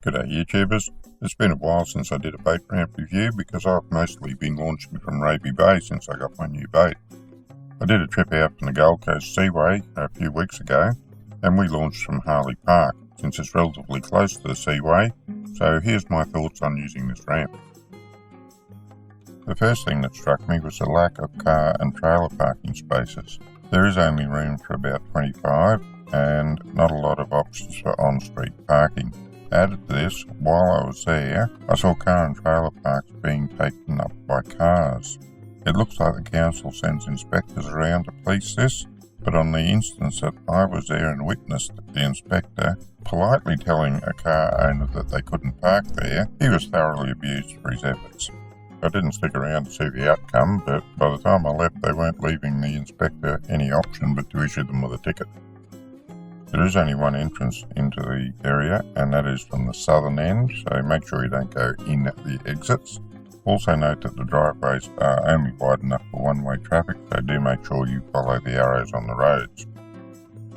G'day YouTubers, it's been a while since I did a bait ramp review because I've mostly been launching from Raby Bay since I got my new bait. I did a trip out from the Gold Coast Seaway a few weeks ago and we launched from Harley Park since it's relatively close to the Seaway, so here's my thoughts on using this ramp. The first thing that struck me was the lack of car and trailer parking spaces. There is only room for about 25 and not a lot of options for on-street parking. Added to this, while I was there, I saw car and trailer parks being taken up by cars. It looks like the council sends inspectors around to police this, but on the instance that I was there and witnessed the inspector politely telling a car owner that they couldn't park there, he was thoroughly abused for his efforts. I didn't stick around to see the outcome, but by the time I left they weren't leaving the inspector any option but to issue them with a ticket. There is only one entrance into the area, and that is from the southern end, so make sure you don't go in at the exits. Also note that the driveways are only wide enough for one-way traffic, so do make sure you follow the arrows on the roads.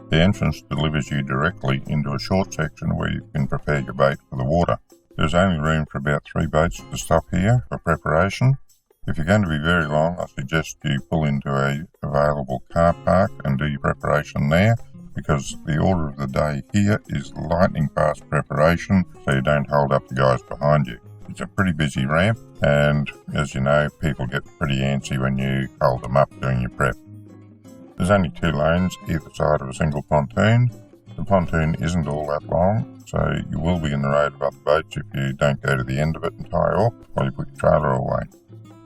The entrance delivers you directly into a short section where you can prepare your bait for the water. There's only room for about 3 boats to stop here for preparation. If you're going to be very long, I suggest you pull into a available car park and do your preparation there, because the order of the day here is lightning fast preparation so you don't hold up the guys behind you. It's a pretty busy ramp, and as you know, people get pretty antsy when you hold them up doing your prep. There's only 2 lanes either side of a single pontoon. The pontoon isn't all that long, so you will be in the road of other boats if you don't go to the end of it and tie off while you put your trailer away.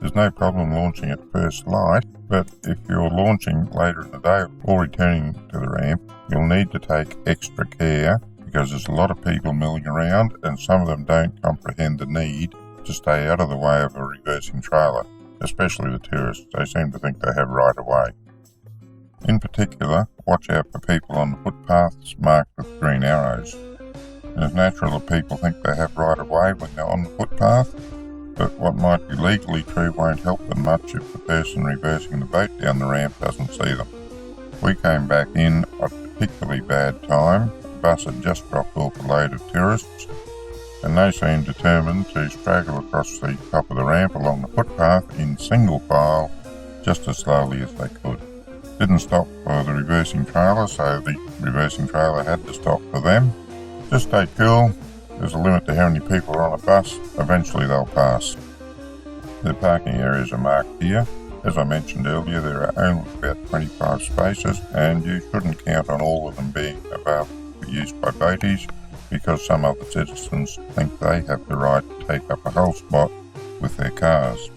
There's no problem launching at first light, but if you're launching later in the day or returning to the ramp, you'll need to take extra care because there's a lot of people milling around and some of them don't comprehend the need to stay out of the way of a reversing trailer, especially the tourists. They seem to think they have right of way. In particular, watch out for people on the footpaths marked with green arrows. And it's natural that people think they have right of way when they're on the footpath, but what might be legally true won't help them much if the person reversing the boat down the ramp doesn't see them. We came back in at a particularly bad time. The bus had just dropped off a load of tourists, and they seemed determined to straggle across the top of the ramp along the footpath in single file, just as slowly as they could. Didn't stop for the reversing trailer, so the reversing trailer had to stop for them. Just stay cool. There's a limit to how many people are on a bus. Eventually they'll pass. The parking areas are marked here. As I mentioned earlier, there are only about 25 spaces, and you shouldn't count on all of them being available for use by boaties, because some other citizens think they have the right to take up a whole spot with their cars.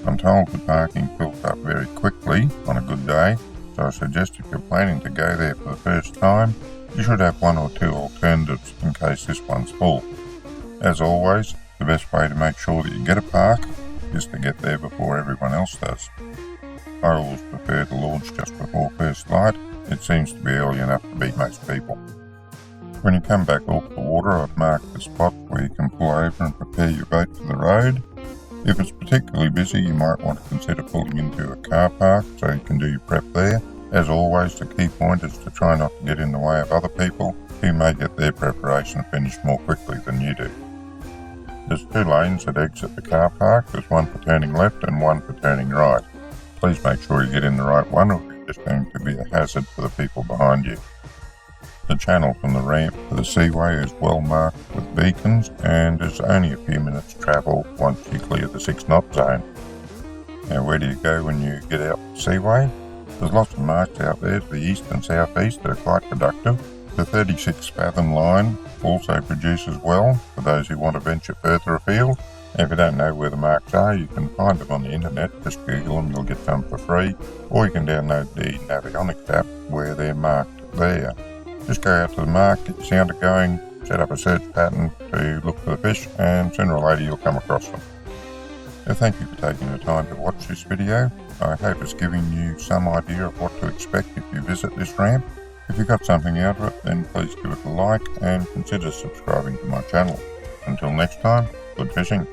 I'm told the parking fills up very quickly on a good day, so I suggest if you're planning to go there for the first time, you should have 1 or 2 alternatives in case this one's full. As always, the best way to make sure that you get a park is to get there before everyone else does. I always prefer to launch just before first light. It seems to be early enough to beat most people. When you come back off the water, I've marked the spot where you can pull over and prepare your boat for the road. If it's particularly busy, you might want to consider pulling into a car park so you can do your prep there. As always, the key point is to try not to get in the way of other people who may get their preparation finished more quickly than you do. There's 2 lanes that exit the car park. There's one for turning left and one for turning right. Please make sure you get in the right one or you're just going to be a hazard for the people behind you. The channel from the ramp to the seaway is well marked with beacons and there's only a few minutes travel once you clear the 6-knot zone. Now where do you go when you get out the seaway? There's lots of marks out there to the east and southeast that are quite productive. The 36 fathom line also produces well for those who want to venture further afield. And if you don't know where the marks are, you can find them on the internet. Just Google them, you'll get some for free. Or you can download the Navionics app where they're marked there. Just go out to the mark, get your sounder going, set up a search pattern to look for the fish, and sooner or later you'll come across them. So thank you for taking the time to watch this video. I hope it's giving you some idea of what to expect if you visit this ramp. If you got something out of it, then please give it a like and consider subscribing to my channel. Until next time, good fishing.